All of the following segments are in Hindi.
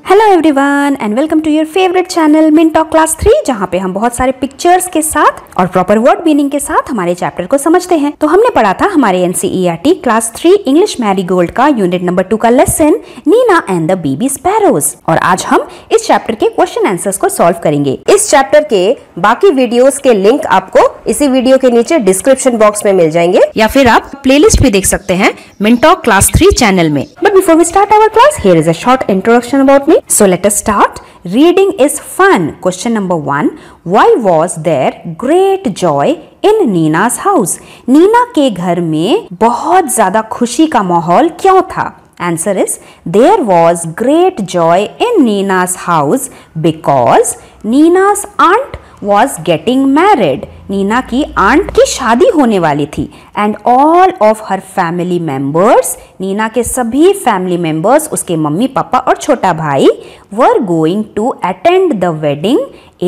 Hello everyone and welcome to your favourite channel Mintalk class 3, जहाँ पे हम बहुत सारे पिक्चर्स के साथ और प्रॉपर वर्ड मीनिंग के साथ हमारे चैप्टर को समझते हैं। तो हमने पढ़ा था हमारे एनसीईआरटी क्लास 3 इंग्लिश मैरीगोल्ड का यूनिट नंबर 2 का lesson Nina and the baby sparrows, और आज हम इस चैप्टर के क्वेश्चन आंसर्स को सॉल्व करेंगे। इस चैप्टर के बाकी वीडियोस के लिंक आपको इसी वीडियो के नीचे डिस्क्रिप्शन बॉक्स में मिल जाएंगे, या फिर आप प्लेलिस्ट भी देख सकते हैं मिनटॉक क्लास 3 चैनल में। But before we start our class, here is a short introduction about me. So let us start. Reading is fun. Question number 1. Why was there great joy in Nina's house? Nina के घर में बहुत ज्यादा खुशी का माहौल क्यों था? Answer is there was great joy in Nina's house because Nina's aunt was getting married. Neena की आंट की शादी होने वाली थी and all of her family members, Neena के सभी फैमिली मेंबर्स, उसके मम्मी पापा और छोटा भाई were going to attend the wedding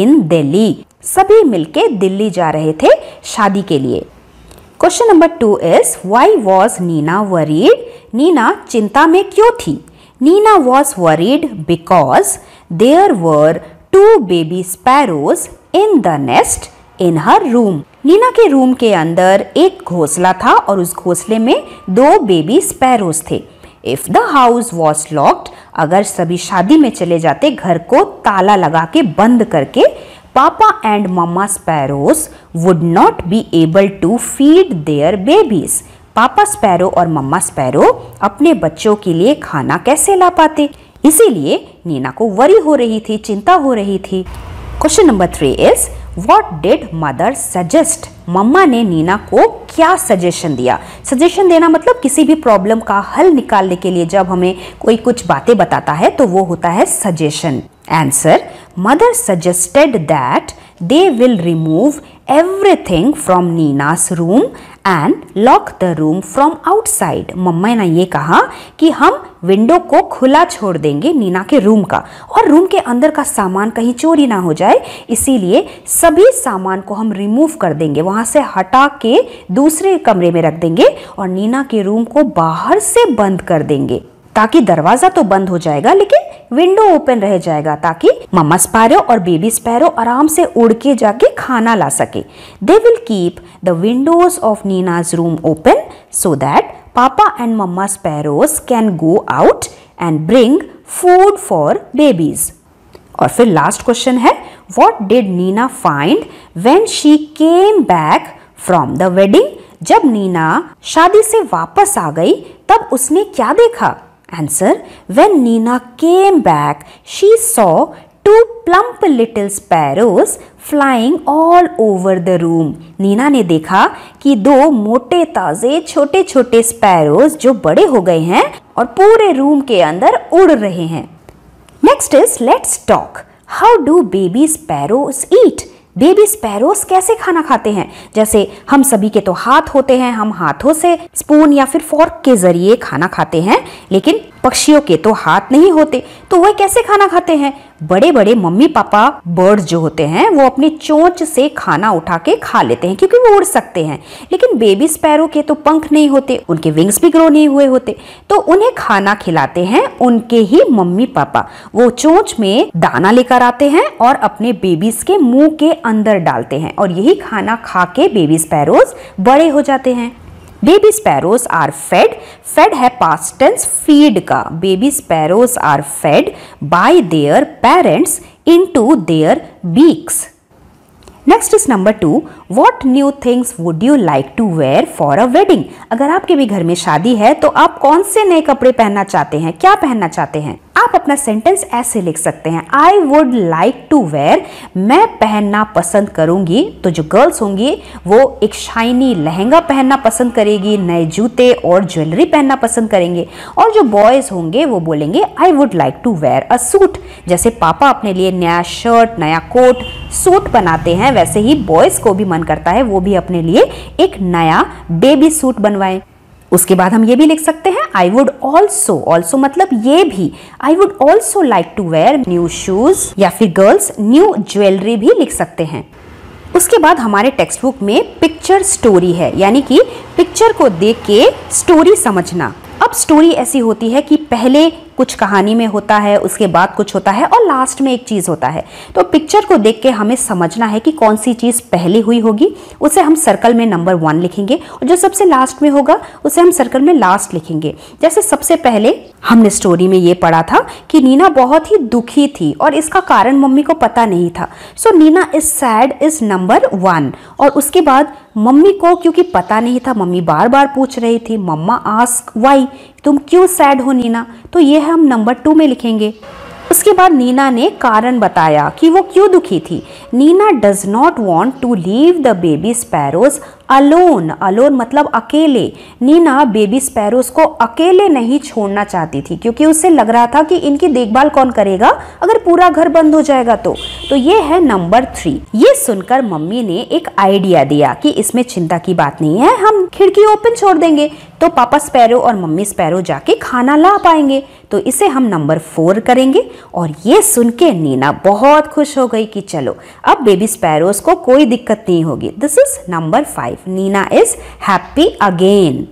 in Delhi. सभी मिलके दिल्ली जा रहे थे शादी के लिए। Question number 2 is why was Nina worried? Nina चिंता में क्यों थी? Neena was worried because there were 2 baby sparrows in the nest in her room. Neena के रूम के अंदर एक घोंसला था और उस घोंसले में 2 बेबी स्पैरोज थे। If the house was locked, अगर सभी शादी में चले जाते घर को ताला लगा के बंद करके, papa and mamma sparrows would not be able to feed their babies. Papa sparrow और मम्मा स्पैरो अपने बच्चों के लिए खाना कैसे ला पाते? इसीलिए नीना को वरी हो रही थी, चिंता हो रही थी। Question number 3 is what did mother suggest? मम्मा ने नीना को क्या सजेशन दिया? सजेशन देना मतलब किसी भी प्रॉब्लम का हल निकालने के लिए जब हमें कोई कुछ बातें बताता है तो वो होता है suggestion. Answer, mother suggested that they will remove everything from Nina's room and lock the room from outside. मम्मा ने ये कहा कि हम विंडो को खुला छोड़ देंगे नीना के रूम का, और रूम के अंदर का सामान कहीं चोरी ना हो जाए, इसीलिए सभी सामान को हम रिमूव कर देंगे, वहां से हटा के दूसरे कमरे में रख देंगे और नीना के रूम को बाहर से बंद कर देंगे, ताकि दरवाजा तो बंद हो जाएगा लेकिन विंडो ओपन रह जाएगा, ताकि मम्मा स्पैरो और बेबी स्पैरो आराम से उड़ के जाके खाना ला सके। They will keep the windows of Nina's room open so that papa and mamma sparrows can go out and bring food for babies. और फिर लास्ट क्वेश्चन है what did Nina find when she came back from the wedding? जब नीना शादी से वापस आ गई तब उसने क्या देखा? Answer, when Nina came back, she saw 2 plump little sparrows flying all over the room. Neena ने देखा कि 2 मोटे ताजे छोटे छोटे स्पैरोज जो बड़े हो गए हैं और पूरे रूम के अंदर उड़ रहे हैं। Next is let's talk. How do baby sparrows eat? Baby sparrows कैसे खाना खाते हैं? जैसे हम सभी के तो हाथ होते हैं, हम हाथों से स्पून या फिर फोर्क के जरिए खाना खाते हैं, लेकिन पक्षियों के तो हाथ नहीं होते, तो वह कैसे खाना खाते हैं? बड़े बड़े मम्मी पापा बर्ड्स जो होते हैं वो अपनी चोंच से खाना उठा के खा लेते हैं क्योंकि वो उड़ सकते हैं, लेकिन बेबी स्पैरो के तो पंख नहीं होते, उनके विंग्स भी ग्रो नहीं हुए होते, तो उन्हें खाना खिलाते हैं उनके ही मम्मी पापा। वो चोंच में दाना लेकर आते हैं और अपने बेबीज के मुंह के अंदर डालते हैं, और यही खाना खा के बेबी स्पैरोज बड़े हो जाते हैं। Baby sparrows are fed, fed है पास्ट टेंस फीड का। Baby sparrows are fed by their parents into their beaks. Next is number 2, what new things would you like to wear for a wedding? अगर आपके भी घर में शादी है तो आप कौन से नए कपड़े पहनना चाहते हैं, क्या पहनना चाहते हैं? आप अपना सेंटेंस ऐसे लिख सकते हैं, I would like to wear, मैं पहनना पसंद करूंगी। तो जो गर्ल्स होंगी वो एक शाइनी लहंगा पहनना पसंद करेगी, नए जूते और ज्वेलरी पहनना पसंद करेंगे, और जो बॉयज होंगे वो बोलेंगे I would like to wear a suit. जैसे पापा अपने लिए नया शर्ट, नया कोट, सूट बनाते हैं, वैसे ही बॉयज को भी मन करता है वो भी अपने लिए एक नया बेबी सूट बनवाएं। उसके बाद हम ये भी लिख सकते हैं आई वुड ऑल्सो, ऑल्सो मतलब ये भी, I would also like to wear new shoes, या फिर गर्ल्स न्यू ज्वेलरी भी लिख सकते हैं। उसके बाद हमारे टेक्स्ट बुक में पिक्चर स्टोरी है, यानी कि पिक्चर को देख के स्टोरी समझना। अब स्टोरी ऐसी होती है कि पहले कुछ कहानी में होता है, उसके बाद कुछ होता है और लास्ट में एक चीज होता है। तो पिक्चर को देख के हमें समझना है कि कौन सी चीज पहले हुई होगी, उसे हम सर्कल में नंबर 1 लिखेंगे और जो सबसे लास्ट में होगा उसे हम सर्कल में लास्ट लिखेंगे। जैसे सबसे पहले हमने स्टोरी में ये पढ़ा था कि नीना बहुत ही दुखी थी और इसका कारण मम्मी को पता नहीं था। So Nina is sad is number 1। और उसके बाद मम्मी को क्योंकि पता नहीं था, मम्मी बार बार पूछ रही थी, मम्मा आस्क व्हाई, तुम क्यों सैड हो नीना, तो ये हम नंबर 2 में लिखेंगे। उसके बाद नीना ने कारण बताया कि वो क्यों दुखी थी। Nina does not want to leave the baby sparrows alone. Alone मतलब अकेले। नीना बेबी स्पैरोज को अकेले नहीं छोड़ना चाहती थी क्योंकि उसे लग रहा था कि इनकी देखभाल कौन करेगा अगर पूरा घर बंद हो जाएगा तो ये है नंबर 3। ये सुनकर मम्मी ने एक आइडिया दिया कि इसमें चिंता की बात नहीं है, हम खिड़की ओपन छोड़ देंगे तो पापा स्पैरो और मम्मी स्पैरो जाके खाना ला पाएंगे। तो इसे हम नंबर 4 करेंगे। और ये सुन के नीना बहुत खुश हो गई कि चलो अब बेबी स्पैरोज को कोई दिक्कत नहीं होगी। This is number 5। Nina is happy again.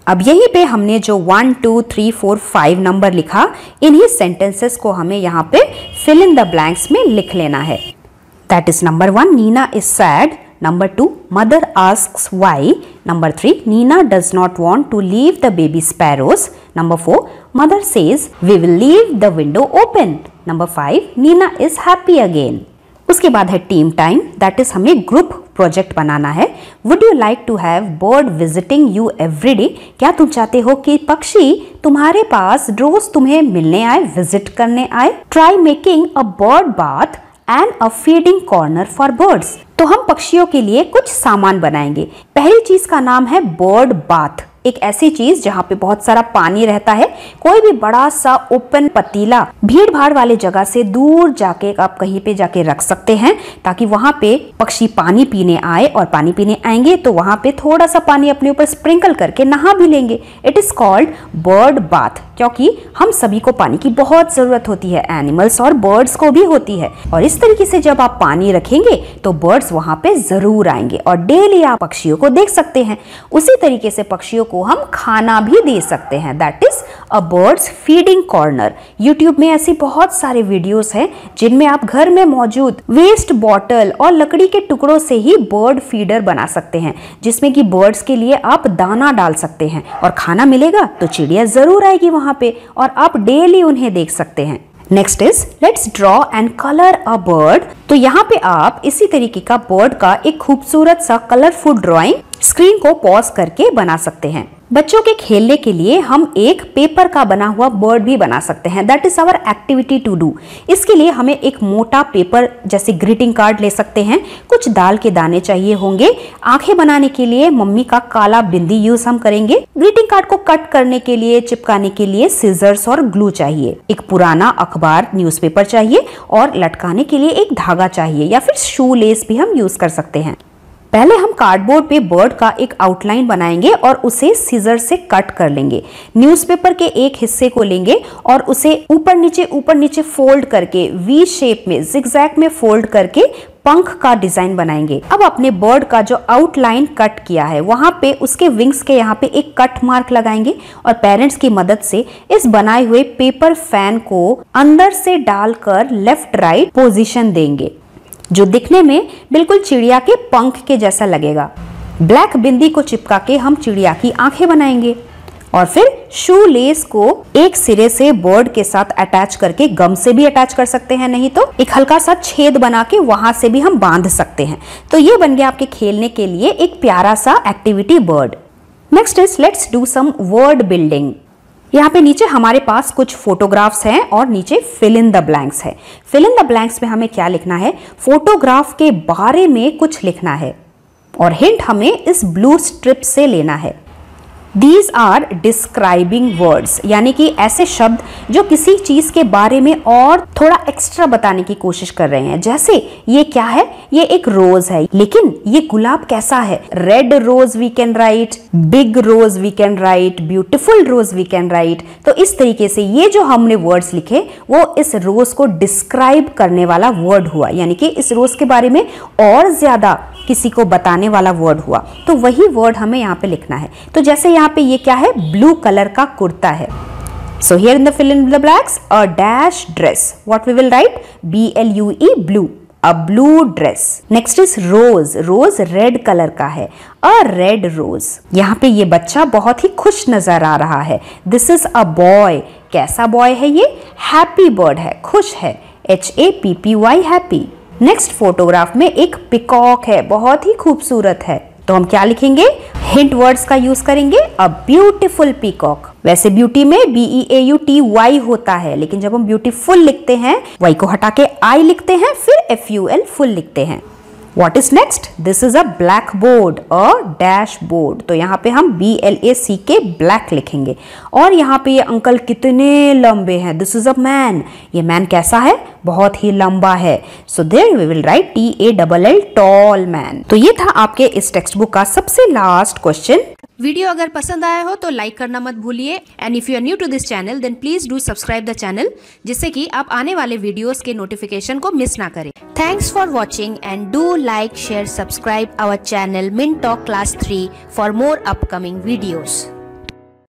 अब यहीं पे हमने जो 1 2 3 4 5 नंबर लिखा, इन्हीं सेंटेंसेस को हमें यहाँ पे फिल इन द ब्लैंक्स में लिख लेना है। That is number 1 Nina is sad, number 2 mother asks why, number 3 Nina does not want to leave the baby sparrows, number 4 mother says we will leave the window open, number 5 Nina is happy again. उसके बाद है टीम टाइम, दैट इज हमें ग्रुप प्रोजेक्ट बनाना है। Would you like to have bird visiting you every day? क्या तुम चाहते हो कि पक्षी तुम्हारे पास रोज तुम्हें मिलने आए, विजिट करने आए? Try making a bird bath and a feeding corner for birds. तो हम पक्षियों के लिए कुछ सामान बनाएंगे। पहली चीज का नाम है बर्ड बाथ, एक ऐसी चीज जहाँ पे बहुत सारा पानी रहता है। कोई भी बड़ा सा ओपन पतीला भीड़ भाड़ वाले जगह से दूर जाके आप कहीं पे जाके रख सकते हैं ताकि वहां पे पक्षी पानी पीने आए, और पानी पीने आएंगे तो वहां पे थोड़ा सा पानी अपने ऊपर स्प्रिंकल करके नहा भी लेंगे। It is called bird bath, क्योंकि हम सभी को पानी की बहुत जरूरत होती है, एनिमल्स और बर्ड्स को भी होती है। और इस तरीके से जब आप पानी रखेंगे तो बर्ड्स वहां पे जरूर आएंगे और डेली आप पक्षियों को देख सकते हैं। उसी तरीके से पक्षियों को हम खाना भी दे सकते हैं, that is a bird's feeding corner. YouTube में ऐसी बहुत सारे वीडियोस हैं जिनमें आप घर में मौजूद वेस्ट बॉटल और लकड़ी के टुकड़ों से ही बर्ड फीडर बना सकते हैं, जिसमें कि बर्ड्स के लिए आप दाना डाल सकते हैं और खाना मिलेगा तो चिड़िया जरूर आएगी वहां पे और आप डेली उन्हें देख सकते हैं। Next is let's draw and colour a bird. तो यहाँ पे आप इसी तरीके का बर्ड का एक खूबसूरत सा कलरफुल ड्राइंग स्क्रीन को पॉज करके बना सकते हैं। बच्चों के खेलने के लिए हम एक पेपर का बना हुआ बर्ड भी बना सकते हैं, that is our activity to do. इसके लिए हमें एक मोटा पेपर जैसे ग्रीटिंग कार्ड ले सकते हैं, कुछ दाल के दाने चाहिए होंगे, आंखें बनाने के लिए मम्मी का काला बिंदी यूज हम करेंगे, ग्रीटिंग कार्ड को कट करने के लिए चिपकाने के लिए सीजर्स और ग्लू चाहिए, एक पुराना अखबार न्यूज़पेपर चाहिए और लटकाने के लिए एक धागा चाहिए या फिर शू लेस भी हम यूज कर सकते हैं। पहले हम कार्डबोर्ड पे बर्ड का एक आउटलाइन बनाएंगे और उसे सीजर से कट कर लेंगे। न्यूज़पेपर के एक हिस्से को लेंगे और उसे ऊपर नीचे फोल्ड करके वी शेप में जिगजैग में फोल्ड करके पंख का डिजाइन बनाएंगे। अब अपने बर्ड का जो आउटलाइन कट किया है वहां पे उसके विंग्स के यहाँ पे एक कट मार्क लगाएंगे और पेरेंट्स की मदद से इस बनाए हुए पेपर फैन को अंदर से डालकर लेफ्ट राइट पोजीशन देंगे जो दिखने में बिल्कुल चिड़िया के पंख के जैसा लगेगा। ब्लैक बिंदी को चिपका के हम चिड़िया की आंखें बनाएंगे और फिर शू लेस को एक सिरे से बर्ड के साथ अटैच करके गम से भी अटैच कर सकते हैं, नहीं तो एक हल्का सा छेद बना के वहां से भी हम बांध सकते हैं। तो ये बन गया आपके खेलने के लिए एक प्यारा सा activity bird. Next is let's do some word building. यहाँ पे नीचे हमारे पास कुछ फोटोग्राफ्स हैं और नीचे फिल इन द ब्लैंक्स है। फिल इन द ब्लैंक्स में हमें क्या लिखना है, फोटोग्राफ के बारे में कुछ लिखना है और हिंट हमें इस ब्लू स्ट्रिप से लेना है। These are describing words, यानी कि ऐसे शब्द जो किसी चीज के बारे में और थोड़ा एक्स्ट्रा बताने की कोशिश कर रहे हैं। जैसे ये क्या है, ये एक रोज है, लेकिन ये गुलाब कैसा है। Red rose we can write, big rose we can write, beautiful rose we can write. तो इस तरीके से ये जो हमने वर्ड्स लिखे वो इस रोज को डिस्क्राइब करने वाला वर्ड हुआ, यानी कि इस रोज के बारे में और ज्यादा किसी को बताने वाला वर्ड हुआ। तो वही वर्ड हमें यहाँ पे लिखना है। तो जैसे यहाँ पे ये क्या है, ब्लू कलर का कुर्ता है। So here in the fill in the blanks, a dash dress. What we will write? BLUE, blue. A blue dress. Next is rose. Rose red colour का है। A red rose. यहाँ पे ये बच्चा बहुत ही खुश नजर आ रहा है। This is a boy. कैसा बॉय है ये? Happy bird है, खुश है। HAPPY, happy. नेक्स्ट फोटोग्राफ में एक पिकॉक है, बहुत ही खूबसूरत है। तो हम क्या लिखेंगे, हिंट वर्ड्स का यूज करेंगे। A beautiful peacock. वैसे ब्यूटी में BEAUTY होता है, लेकिन जब हम ब्यूटीफुल लिखते हैं वाई को हटा के आई लिखते हैं, फिर FUL फुल लिखते हैं। What is next? This is a blackboard, a dashboard. तो यहाँ पे हम BLACK black लिखेंगे। और यहाँ पे ये अंकल कितने लंबे हैं। This is a man. ये मैन कैसा है, बहुत ही लंबा है। So there we will write TALL tall man. तो ये था आपके इस टेक्स्ट बुक का सबसे लास्ट क्वेश्चन। वीडियो अगर पसंद आया हो तो लाइक करना मत भूलिए, and if you are new to this channel then please do subscribe the channel, जिससे कि आप आने वाले वीडियोस के नोटिफिकेशन को मिस ना करें। Thanks for watching and do like share subscribe our channel Mintalk class 3 for more upcoming videos.